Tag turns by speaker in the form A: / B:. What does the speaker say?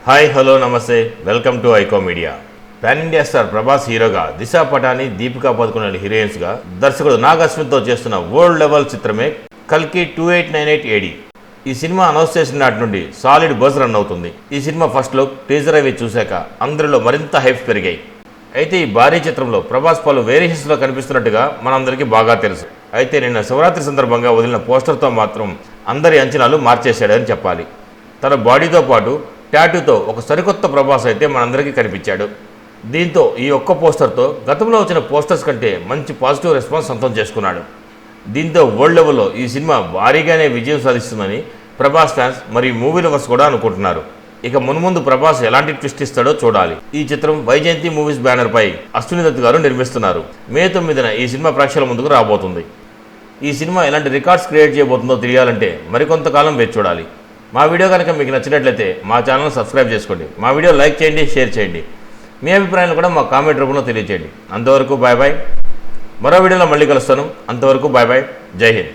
A: Hi hello నమస్తే welcome to iQOO media. Pan India star Prabhas హీరోగా, దిశా పటాని, దీపికా పదుకొనె హీరోయిన్స్గా దర్శకుడు నాగ్ అశ్విన్తో చేస్తున్న వరల్డ్ లెవెల్ చిత్రమే కల్కి 2898 AD. ఈ సినిమా అనౌన్స్ చేసిన నాటి నుండి సాలిడ్ బజ్ రన్ అవుతుంది. ఈ సినిమా ఫస్ట్ లుక్, టీజర్ అవి చూశాక అందరిలో మరింత హైప్స్ పెరిగాయి. అయితే ఈ భారీ చిత్రంలో ప్రభాస్ పలు వేరియేషన్స్లో కనిపిస్తున్నట్టుగా మనందరికీ బాగా తెలుసు. అయితే నిన్న శివరాత్రి సందర్భంగా వదిలిన పోస్టర్తో మాత్రం అందరి అంచనాలు మార్చేశాడని చెప్పాలి. తన బాడీతో పాటు టాటూతో ఒక సరికొత్త ప్రభాస్ అయితే మనందరికీ కనిపించాడు. దీంతో ఈ ఒక్క పోస్టర్తో గతంలో వచ్చిన పోస్టర్స్ కంటే మంచి పాజిటివ్ రెస్పాన్స్ సొంతం చేసుకున్నాడు. దీంతో వరల్డ్ లెవెల్లో ఈ సినిమా భారీగానే విజయం సాధిస్తుందని ప్రభాస్ ఫ్యాన్స్ మరియు మూవీ లవర్స్ కూడా అనుకుంటున్నారు. ఇక మున్ముందు ప్రభాస్ ఎలాంటి ట్విస్ట్ ఇస్తాడో చూడాలి. ఈ చిత్రం వైజయంతి మూవీస్ బ్యానర్ పై అశ్విని దత్ గారు నిర్మిస్తున్నారు. మే 9న ఈ సినిమా ప్రేక్షకుల ముందుకు రాబోతుంది. ఈ సినిమా ఎలాంటి రికార్డ్స్ క్రియేట్ చేయబోతుందో తెలియాలంటే మరికొంతకాలం వేచి చూడాలి. మా వీడియో కనుక మీకు నచ్చినట్లయితే మా ఛానల్ సబ్స్క్రైబ్ చేసుకోండి. మా వీడియో లైక్ చేయండి, షేర్ చేయండి. మీ అభిప్రాయాలు కూడా మా కామెంట్ రూపంలో తెలియచేయండి. అంతవరకు బాయ్ బాయ్. మరో వీడియోలో మళ్ళీ కలుస్తాను. అంతవరకు బాయ్ బాయ్. జై హింద్.